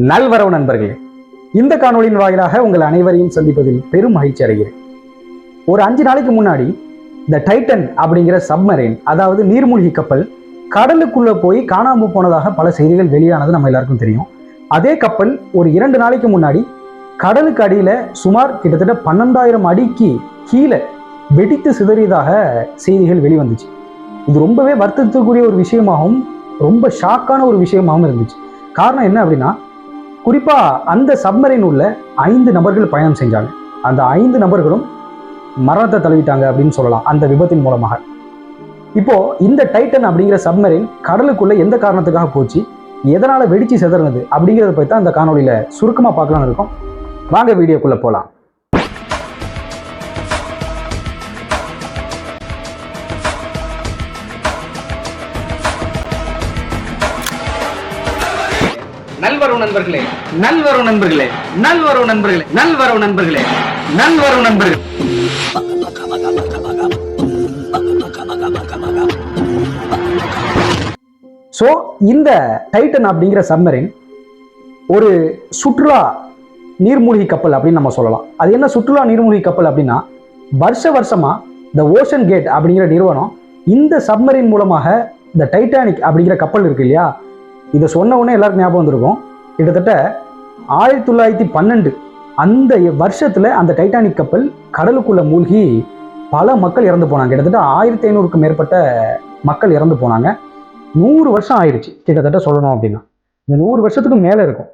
நல்வரவு நண்பர்களே, இந்த காணொலியின் வாயிலாக உங்கள் அனைவரையும் சந்திப்பதில் பெரும் மகிழ்ச்சி அடைகிறேன். ஒரு 5 நாளைக்கு முன்னாடி இந்த டைட்டன் அப்படிங்கிற சப்மரைன், அதாவது நீர்மூழ்கி கப்பல் கடலுக்குள்ள போய் காணாமல் போனதாக பல செய்திகள் வெளியானது நம்ம எல்லாருக்கும் தெரியும். அதே கப்பல் ஒரு 2 நாளைக்கு முன்னாடி கடலுக்கு அடியில சுமார் கிட்டத்தட்ட 12,000 அடிக்கு கீழே வெடித்து சிதறியதாக செய்திகள் வெளிவந்துச்சு. இது ரொம்பவே வருத்தத்துக்குரிய ஒரு விஷயமாகவும் ரொம்ப ஷாக்கான ஒரு விஷயமாகவும் இருந்துச்சு. காரணம் என்ன அப்படின்னா, குறிப்பா அந்த சப்மரைன் உள்ள 5 நபர்கள் பயணம் செஞ்சாங்க. அந்த 5 நபர்களும் மரணத்தை தழுவிட்டாங்க அப்படின்னு சொல்லலாம் அந்த விபத்தின் மூலமாக. இப்போ இந்த டைட்டன் அப்படிங்கிற சப்மரைன் கடலுக்குள்ள எந்த காரணத்துக்காக போச்சு, எதனால வெடிச்சு சிதறினது அப்படிங்கிறத பற்றி தான் இந்த காணொலியில சுருக்கமா பார்க்கலாம்னு இருக்கோம். வாங்க வீடியோக்குள்ள போலாம். நல்வரவு நண்பர்களே, நல்வரவு நண்பர்களே, நல்வரவு நண்பர்களே, நல்வரவு நண்பர்களே, நல்வரவு நண்பர்களே. சோ இந்த டைட்டன் அப்படிங்கிற சப்மரைன் ஒரு சுற்றுலா நீர்மூழ்கி கப்பல் அப்படின்னு நம்ம சொல்லலாம். அது என்ன சுற்றுலா நீர்மூழ்கி கப்பல் அப்படின்னா, வருஷமா இந்த ஓஷன் கேட் அப்படிங்கிற நிறுவனம் இந்த சப்மரைன் மூலமாக இந்த டைட்டானிக் அப்படிங்கிற கப்பல் இருக்கு இல்லையா, இதை சொன்ன உடனே எல்லாருக்கும் ஞாபகம் வந்திருக்கும். கிட்டத்தட்ட 1912 அந்த வருஷத்துல அந்த டைட்டானிக் கப்பல் கடலுக்குள்ள மூழ்கி பல மக்கள் இறந்து போனாங்க. கிட்டத்தட்ட 1500க்கும் மேற்பட்ட மக்கள் இறந்து போனாங்க. 100 வருஷம் ஆயிடுச்சு கிட்டத்தட்ட சொல்லணும் அப்படின்னா. இந்த 100 வருஷத்துக்கு மேல இருக்கும்.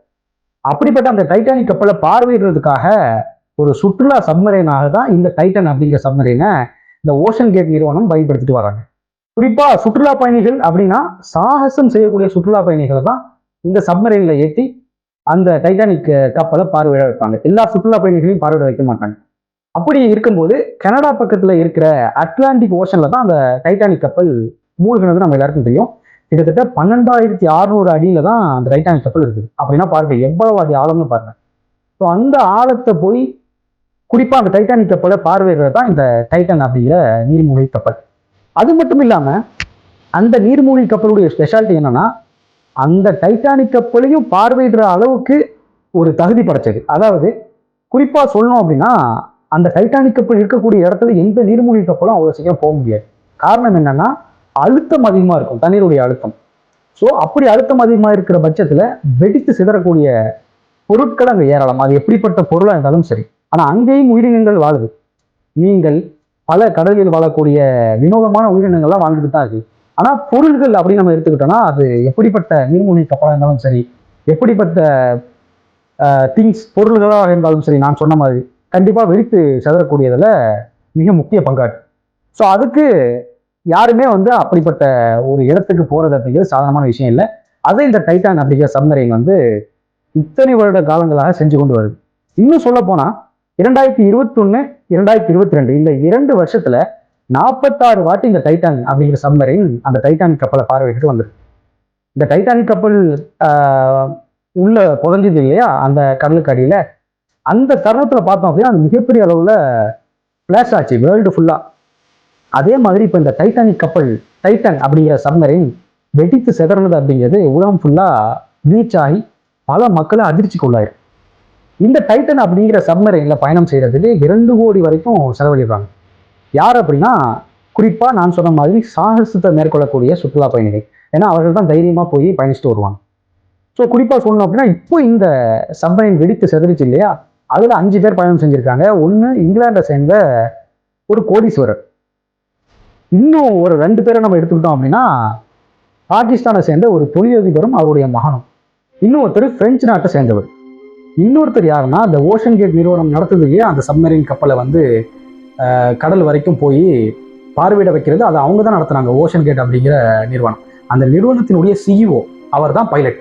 அப்படிப்பட்ட அந்த டைட்டானிக் கப்பலை பார்வையிடுறதுக்காக ஒரு சுற்றுலா சப்மரைனாக தான் இந்த டைட்டன் அப்படிங்கிற சப்மரைனை இந்த ஓஷன் கேட் நிறுவனம் பயன்படுத்திட்டு வராங்க. குறிப்பா சுற்றுலா பயணிகள் அப்படின்னா சாகசம் செய்யக்கூடிய சுற்றுலா பயணிகளை தான் இந்த சப்மரைன்ல ஏற்றி அந்த டைட்டானிக் கப்பலை பார்வையிட வைப்பாங்க. எல்லா சுற்றுலா பயணிகளையும் பார்வையிட வைக்க மாட்டாங்க. அப்படி இருக்கும்போது கனடா பக்கத்துல இருக்கிற அட்லாண்டிக் ஓஷன்ல தான் அந்த டைட்டானிக் கப்பல் மூழ்கினது நம்ம எல்லாருக்கும் தெரியும். கிட்டத்தட்ட 12,600 அடியில தான் அந்த டைட்டானிக் கப்பல் இருக்குது. அப்படின்னா பாருங்க எவ்வளவு அது ஆழம்னு பாருங்க. ஸோ அந்த ஆழத்தை போய் குறிப்பா அந்த டைட்டானிக் கப்பலை பார்வையிடுறது தான் இந்த டைட்டன் அப்படிங்கிற நீர்மூழ்கி கப்பல். அது மட்டும் இல்லாம அந்த நீர்மூழ்கி கப்பலுடைய ஸ்பெஷாலிட்டி என்னன்னா, அந்த டைட்டானிக் கப்பலையும் பார்வையிடுற அளவுக்கு ஒரு தகுதி படைச்சது. அதாவது குறிப்பா சொல்லணும் அப்படின்னா, அந்த டைட்டானிக் கப்பல் இருக்கக்கூடிய இடத்துல எந்த நீர்மூழ்கி கப்பலும் அவ்வளவு சீக்கிரம் போக முடியாது. காரணம் என்னன்னா, அழுத்தம் அதிகமா இருக்கும், தண்ணீருடைய அழுத்தம். ஸோ அப்படி அழுத்தம் அதிகமா இருக்கிற பட்சத்துல வெடித்து சிதறக்கூடிய பொருட்கள் அங்கே ஏறலாம். அது எப்படிப்பட்ட பொருளாக இருந்தாலும் சரி. ஆனா அங்கேயும் உயிரினங்கள் வாழுது. நீங்கள் பல கடலில் வாழக்கூடிய வினோதமான உயிரினங்கள்லாம் வாழ்ந்துட்டு தான் இருக்கு. ஆனா பொருள்கள் அப்படின்னு நம்ம எடுத்துக்கிட்டோம்னா, அது எப்படிப்பட்ட நீர்மூழ்கி கப்பலாக இருந்தாலும் சரி, எப்படிப்பட்ட திங்ஸ் பொருள்களாக இருந்தாலும் சரி, நான் சொன்ன மாதிரி கண்டிப்பா வெடித்து சிதறக்கூடியதுல மிக முக்கிய பங்காற்று. ஸோ அதுக்கு யாருமே அப்படிப்பட்ட ஒரு இடத்துக்கு போறது அப்படிங்கிறது சாதாரணமான விஷயம் இல்லை. அதை இந்த டைட்டன் அப்படிங்கிற சப்மரைன் இத்தனை வருட காலங்களாக செஞ்சு கொண்டு வருது. இன்னும் சொல்ல போனா 2021, 2022 இந்த 2 வருஷத்துல 46 வாட்டி இந்த டைட்டன் அப்படிங்கிற சப்மரைன் அந்த டைட்டானிக் கப்பலை பார்வையிட்டு வந்திருக்கு. இந்த டைட்டானிக் கப்பல் உள்ள புதஞ்சது இல்லையா அந்த கடலுக்கு அடியில, அந்த தருணத்துல பார்த்தோம் அப்படின்னா அது மிகப்பெரிய அளவுல பிளாஷ் ஆச்சு வேர்ல்டு ஃபுல்லா. அதே மாதிரி இப்போ இந்த டைட்டானிக் கப்பல் டைட்டன் அப்படிங்கிற சப்மரைன் வெடித்து சிதறினது அப்படிங்கிறது உலகம் ஃபுல்லா ரீச் ஆகி பல மக்களை அதிர்ச்சிக்குள்ளாயிருக்கு. இந்த டைட்டன் அப்படிங்கிற சப்மரைன்ல பயணம் செய்யறதுக்கு 2 கோடி வரைக்கும் செலவழிப்பாங்க. யார் அப்படின்னா, குறிப்பா நான் சொன்ன மாதிரி சாகசத்தை மேற்கொள்ளக்கூடிய சுற்றுலா பயணிகள். ஏன்னா அவர்கள் தான் தைரியமா போய் பயணிச்சுட்டு வருவாங்க. ஸோ குறிப்பா சொல்லணும் அப்படின்னா, இப்போ இந்த சப்மரைன் வெடித்து செதறிச்சு இல்லையா, அதுல 5 பேர் பயணம் செஞ்சிருக்காங்க. ஒன்று இங்கிலாண்டை சேர்ந்த ஒரு கோடீஸ்வரர். இன்னும் ஒரு 2 பேரை நம்ம எடுத்துக்கிட்டோம் அப்படின்னா, பாகிஸ்தானை சேர்ந்த ஒரு தொழிலதிபரும் அவருடைய மகனும். இன்னொருத்தர் பிரெஞ்சு நாட்டை சேர்ந்தவர். இன்னொருத்தர் யாருன்னா, அந்த ஓஷன் கேட் நிறுவனம் நடத்துறதுலயே அந்த சப்மரைன் கப்பலை கடல் வரைக்கும் போய் பார்வையிட வைக்கிறது அது அவங்க தான் நடத்துனாங்க. ஓஷன் கேட் அப்படிங்கிற நிறுவனம். அந்த நிறுவனத்தினுடைய சிஇஓ அவர் தான் பைலட்,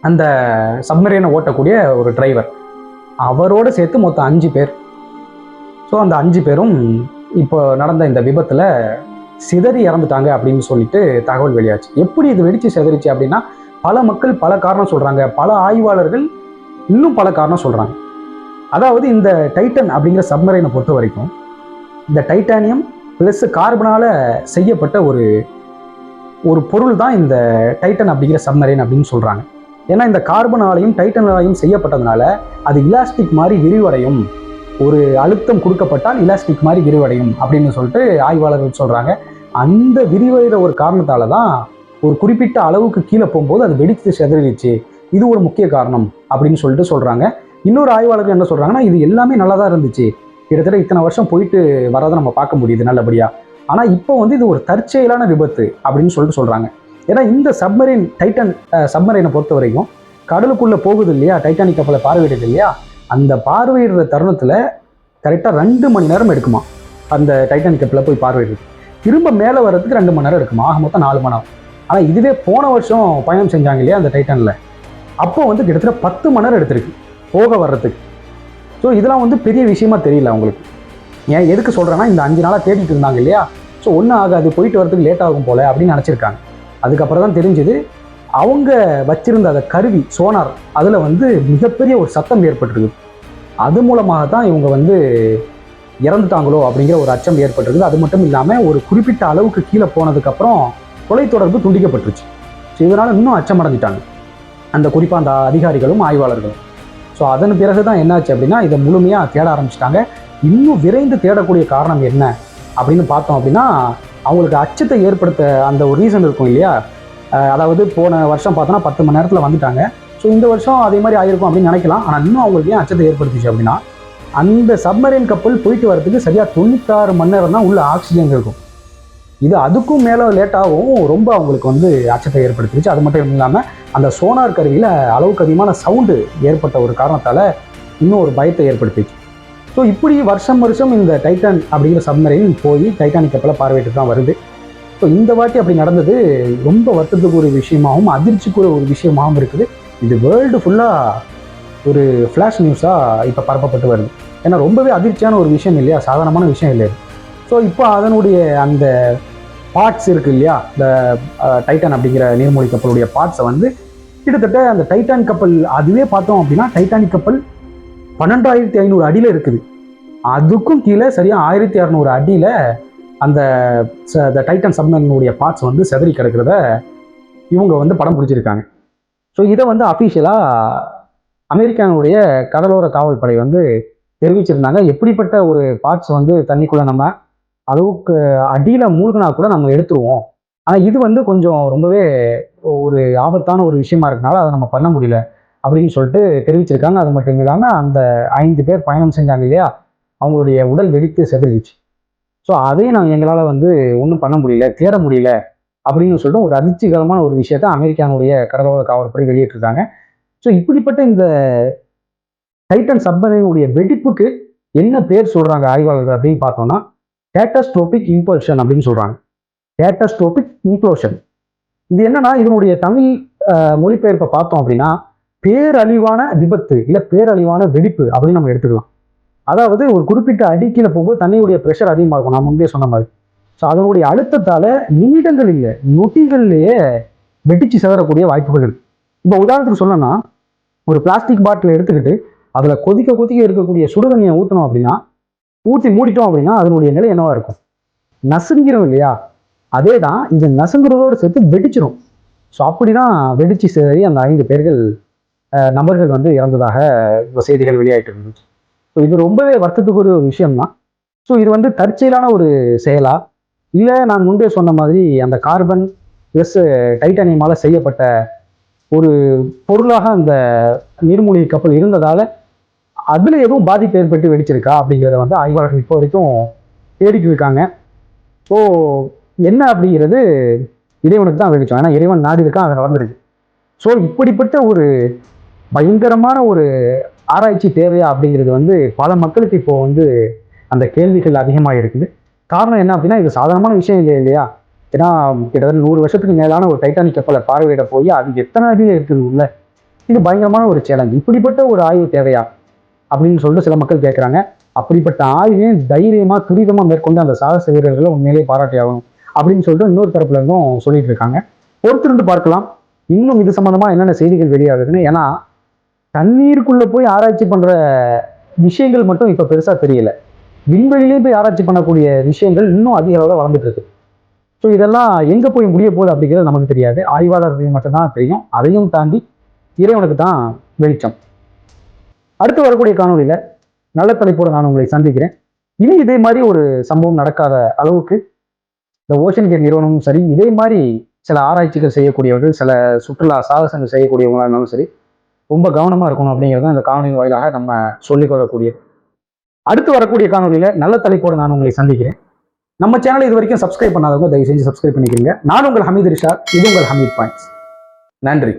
அந்த சப்மரைனை ஓட்டக்கூடிய ஒரு டிரைவர். அவரோட சேர்த்து மொத்தம் 5 பேர். ஸோ அந்த 5 பேரும் இப்போ நடந்த இந்த விபத்துல சிதறி இறந்துட்டாங்க அப்படின்னு சொல்லிட்டு தகவல் வெளியாச்சு. எப்படி இது வெடிச்சு சிதறிச்சு அப்படின்னா, பல மக்கள் பல காரணம் சொல்றாங்க, பல ஆய்வாளர்கள் இன்னும் பல காரணம் சொல்றாங்க. அதாவது இந்த டைட்டன் அப்படிங்கிற சப்மரைனை பொறுத்த வரைக்கும் இந்த டைட்டானியம் பிளஸ் கார்பனால செய்யப்பட்ட ஒரு பொருள் தான் இந்த டைட்டன் அப்படிங்கிற சப்மரைன் அப்படின்னு சொல்றாங்க. ஏன்னா இந்த கார்பனாலையும் டைட்டனாலையும் செய்யப்பட்டதுனால அது இலாஸ்டிக் மாதிரி விரிவடையும், ஒரு அழுத்தம் கொடுக்கப்பட்டால் இலாஸ்டிக் மாதிரி விரிவடையும் அப்படின்னு சொல்லிட்டு ஆய்வாளர்கள் சொல்றாங்க. அந்த விரிவடைகிற ஒரு காரணத்தால தான் ஒரு குறிப்பிட்ட அளவுக்கு கீழே போகும்போது அது வெடித்து செதறிடுச்சு, இது ஒரு முக்கிய காரணம் அப்படின்னு சொல்லிட்டு சொல்றாங்க. இன்னொரு ஆய்வாளர்கள் என்ன சொல்றாங்கன்னா, இது எல்லாமே நல்லா தான் இருந்துச்சு, கிட்டத்தட்ட இத்தனை வருஷம் போயிட்டு வரதை நம்ம பார்க்க முடியுது நல்லபடியா, ஆனா இப்போ வந்து இது ஒரு தற்செயலான விபத்து அப்படின்னு சொல்லிட்டு சொல்றாங்க. ஏன்னா இந்த சப்மரீன் டைட்டன் சப்மரீனை பொறுத்த வரைக்கும் கடலுக்குள்ள போகுது இல்லையா, டைட்டானிக் கப்பலை பார்வையிடுது இல்லையா, அந்த பார்வையிடுற தருணத்துல கரெக்டா 2 மணி நேரம் எடுக்குமா அந்த டைட்டானிக் கப்பலை போய் பார்வையிடுது. திரும்ப மேலே வர்றதுக்கு 2 மணி நேரம் எடுக்குமா, ஆக மொத்தம் 4 மணி நேரம். ஆனா இதுவே போன வருஷம் பயணம் செஞ்சாங்க இல்லையா அந்த டைட்டன்ல, அப்போ வந்து கிட்டத்தட்ட 10 மணி நேரம் எடுத்திருக்கு போக வர்றதுக்கு. ஸோ இதெல்லாம் வந்து பெரிய விஷயமா தெரியல அவங்களுக்கு. ஏன் எதுக்கு சொல்கிறேன்னா, இந்த 5 நாளாக தேடிட்டு இருந்தாங்க இல்லையா, ஸோ ஒன்றும் ஆகாது, போயிட்டு வரதுக்கு லேட் ஆகும் போல அப்படின்னு நினச்சிருக்காங்க. அதுக்கப்புறம் தான் தெரிஞ்சுது அவங்க வச்சிருந்த அந்த கருவி சோனார் அதில் வந்து மிகப்பெரிய ஒரு சத்தம் ஏற்பட்டிருக்கு. அது மூலமாக தான் இவங்க வந்து இறந்துட்டாங்களோ அப்படிங்கிற ஒரு அச்சம் ஏற்பட்டிருக்குது. அது மட்டும் இல்லாமல் ஒரு குறிப்பிட்ட அளவுக்கு கீழே போனதுக்கப்புறம் தொலைத்தொடர்பு துண்டிக்கப்பட்டுருச்சு. ஸோ இதனால் இன்னும் அச்சமடைஞ்சிட்டாங்க அந்த குறிப்பாக அந்த அதிகாரிகளும் ஆய்வாளர்களும். ஸோ அதன் பிறகு தான் என்னாச்சு அப்படின்னா, இதை முழுமையாக தேட ஆரம்பிச்சிட்டாங்க. இன்னும் விரைந்து தேடக்கூடிய காரணம் என்ன அப்படின்னு பார்த்தோம் அப்படின்னா, அவங்களுக்கு அச்சத்தை ஏற்படுத்த அந்த ஒரு ரீசன் இருக்கும் இல்லையா, அதாவது போன வருஷம் பார்த்தோன்னா 10 மணி நேரத்தில் வந்துட்டாங்க. ஸோ இந்த வருஷம் அதே மாதிரி ஆயிருக்கும் அப்படின்னு நினைக்கலாம். ஆனால் இன்னும் அவங்களுக்கு ஏன் அச்சத்தை ஏற்படுத்திச்சு அப்படின்னா, அந்த சப்மரீன் கப்பல் போயிட்டு வரதுக்கு சரியாக 96 மணி நேரம் தான் உள்ள ஆக்சிஜன் இருக்கும். இது அதுக்கும் மேலே லேட்டாகவும் ரொம்ப அவங்களுக்கு வந்து அச்சத்தை ஏற்படுத்திடுச்சு. அது மட்டும் இல்லாமல் அந்த சோனார் கருவியில் அளவுக்கு அதிகமான சவுண்டு ஏற்பட்ட ஒரு காரணத்தால் இன்னும் ஒரு பயத்தை ஏற்படுத்திடுச்சு. ஸோ இப்படி வருஷம் இந்த டைட்டன் அப்படிங்கிற சப்மரீன் போய் டைட்டானிக் கப்பலை பார்வையிட்டு தான் வருது. ஸோ இந்த வாட்டி அப்படி நடந்தது ரொம்ப வருத்தத்துக்கு ஒரு விஷயமாகவும் அதிர்ச்சிக்குரிய ஒரு விஷயமாகவும் இருக்குது. இது வேர்ல்டு ஃபுல்லாக ஒரு ஃப்ளாஷ் நியூஸாக இப்போ பரப்பப்பட்டு வருது. ஏன்னா ரொம்பவே அதிர்ச்சியான ஒரு விஷயம் இல்லையா, சாதாரணமான விஷயம் இல்லை. ஸோ இப்போ அதனுடைய அந்த பார்ட்ஸ் இருக்குது இல்லையா, இந்த டைட்டன் அப்படிங்கிற நீர்மூழ்கி கப்பலுடைய பார்ட்ஸை வந்து கிட்டத்தட்ட அந்த டைட்டானிக் கப்பல் அதுவே பார்த்தோம் அப்படின்னா, டைட்டானிக் கப்பல் 12,500 அடியில் இருக்குது. அதுக்கும் கீழே சரியாக 1,600 அடியில் அந்த டைட்டன் சப்மரீனுடைய பார்ட்ஸ் வந்து செதறி கிடக்கிறத இவங்க வந்து படம் பிடிச்சிருக்காங்க. ஸோ இதை வந்து அஃபீஷியலாக அமெரிக்கானுடைய கடலோர காவல்படை வந்து தெரிவிச்சிருந்தாங்க. எப்படிப்பட்ட ஒரு பார்ட்ஸ் வந்து தண்ணிக்குள்ளே நம்ம அளவுக்கு அடியில் மூழ்கினா கூட நம்ம எடுத்துருவோம், ஆனால் இது வந்து கொஞ்சம் ரொம்பவே ஒரு ஆபத்தான ஒரு விஷயமா இருக்கனால அதை நம்ம பண்ண முடியல அப்படின்னு சொல்லிட்டு தெரிவிச்சிருக்காங்க. அது மட்டும் இல்லாமல் அந்த 5 பேர் பயணம் செஞ்சாங்க இல்லையா, அவங்களுடைய உடல் வெடித்து செதறிச்சு. ஸோ அதையும் நாங்கள் எங்களால் வந்து ஒன்றும் பண்ண முடியல, தேட முடியல அப்படின்னு சொல்லிட்டு ஒரு அதிர்ச்சிகரமான ஒரு விஷயத்த அமெரிக்கானுடைய கடலோர காவல்படை வெளியிட்டிருக்காங்க. ஸோ இப்படிப்பட்ட இந்த டைட்டன் சப்மரீனுடைய வெடிப்புக்கு என்ன பேர் சொல்றாங்க ஆய்வாளர்கள் அப்படின்னு பார்த்தோம்னா, கேட்டஸ்ட்ரோபிக் இம்பல்ஷன் அப்படின்னு சொல்றாங்க. கேட்டஸ்ட்ரோபிக் இம்ப்ளோஷன். இது என்னன்னா, இதனுடைய தமிழ் மொழிபெயர்ப்பை பார்த்தோம் அப்படின்னா, பேரழிவான விபத்து இல்லை பேரழிவான வெடிப்பு அப்படின்னு நம்ம எடுத்துக்கலாம். அதாவது ஒரு குறிப்பிட்ட அடிக்கீழே போகும்போது தண்ணியுடைய ப்ரெஷர் அதிகமாகும், நான் முன்பே சொன்ன மாதிரி. ஸோ அதனுடைய அழுத்தத்தால நிமிடங்கள் இல்லை நொட்டிகள்லேயே வெடிச்சு செதறக்கூடிய வாய்ப்புகள் இருக்கு. இப்போ உதாரணத்துக்கு சொல்லணும்னா, ஒரு பிளாஸ்டிக் பாட்டில் எடுத்துக்கிட்டு அதில் கொதிக்க இருக்கக்கூடிய சுடுதண்ணியை ஊற்றணும் அப்படின்னா, ஊற்றி மூடிட்டோம் அப்படின்னா அதனுடைய நிலை என்னவா இருக்கும், நசுங்கிரும் இல்லையா. அதே தான் இந்த நசுங்குறதோடு சேர்த்து வெடிச்சிரும். ஸோ அப்படிதான் வெடிச்சு சரி அந்த 5 பேர்கள் நபர்கள் வந்து இறந்ததாக செய்திகள் வெளியாயிட்டு இருந்துச்சு. ஸோ இது ரொம்பவே வருத்தத்துக்குரிய ஒரு விஷயம் தான். ஸோ இது வந்து தற்செயலான ஒரு செயலா, இல்லை நான் முன்பே சொன்ன மாதிரி அந்த கார்பன் ப்ளஸ் டைட்டானியமால் செய்யப்பட்ட ஒரு பொருளாக அந்த நீர்மூழ்கி கப்பல் இருந்ததால அதுல எதுவும் பாதிப்பு ஏற்பட்டு வெடிச்சிருக்கா அப்படிங்கிறத வந்து ஆய்வாளர்கள் இப்போ வரைக்கும் தேடிட்டு இருக்காங்க. ஸோ என்ன அப்படிங்கிறது இறைவனுக்கு தான் வெளிச்சம், ஏன்னா இறைவன் நாடி இருக்கா, அதை நடந்திருக்கு. ஸோ இப்படிப்பட்ட ஒரு பயங்கரமான ஒரு ஆராய்ச்சி தேவையா அப்படிங்கிறது வந்து பல மக்களுக்கு இப்போ வந்து அந்த கேள்விகள் அதிகமாக இருக்குது. காரணம் என்ன அப்படின்னா, இது சாதாரணமான விஷயம் இல்லை இல்லையா. ஏன்னா கிட்டத்தட்ட 100 வருஷத்துக்கு மேலான ஒரு டைட்டானிக் கப்பலை பார்வையிட போய் அது எத்தனை அடியில் இருக்குது உள்ள, இது பயங்கரமான ஒரு சேலஞ்ச். இப்படிப்பட்ட ஒரு ஆய்வு தேவையா அப்படின்னு சொல்லிட்டு சில மக்கள் கேட்குறாங்க. அப்படிப்பட்ட ஆய்வையும் தைரியமாக துரிதமாக மேற்கொண்டு அந்த சாகச வீரர்களை உண்மையிலேயே பாராட்டி ஆகணும் அப்படின்னு சொல்லிட்டு இன்னொரு தரப்புல இருந்தும் சொல்லிட்டு இருக்காங்க. பொறுத்திருந்து பார்க்கலாம் இன்னும் இது சம்பந்தமா என்னென்ன செய்திகள் வெளியாகுதுன்னு. ஏன்னா தண்ணீருக்குள்ள போய் ஆராய்ச்சி பண்ற விஷயங்கள் மட்டும் இப்ப பெருசா தெரியல, விண்வெளியிலே போய் ஆராய்ச்சி பண்ணக்கூடிய விஷயங்கள் இன்னும் அதிக அளவில் வளர்ந்துட்டு இருக்கு. ஸோ இதெல்லாம் எங்க போய் முடிய போகுது அப்படிங்கிறது நமக்கு தெரியாது, ஆய்வாளர்கள் மட்டும்தான் தெரியும். அதையும் தாண்டி இறைவனுக்கு தான் வெளிச்சம். அடுத்து வரக்கூடிய காணொலியில நல்ல தலைப்போடு நான் உங்களை சந்திக்கிறேன். இனி இதே மாதிரி ஒரு சம்பவம் நடக்காத அளவுக்கு இந்த ஓஷன் கேட் நிறுவனமும் சரி, இதே மாதிரி சில ஆராய்ச்சிகள் செய்யக்கூடியவர்கள், சில சுற்றுலா சாகசங்கள் செய்யக்கூடியவங்களா இருந்தாலும் சரி, ரொம்ப கவனமா இருக்கணும் அப்படிங்கிறது இந்த காணொலியின் வாயிலாக நம்ம சொல்லிக் கொள்ளக்கூடியது. அடுத்து வரக்கூடிய காணொலியில நல்ல தலைப்போடு நான் உங்களை சந்திக்கிறேன். நம்ம சேனலை இது வரைக்கும் சப்ஸ்கிரைப் பண்ணாதவங்க தயவு செஞ்சு சப்ஸ்கிரைப் பண்ணிக்கிறீங்க. நான் உங்கள் ஹமீத் ரிஷாத், இது உங்கள் ஹமீத் பாயிண்ட்ஸ். நன்றி.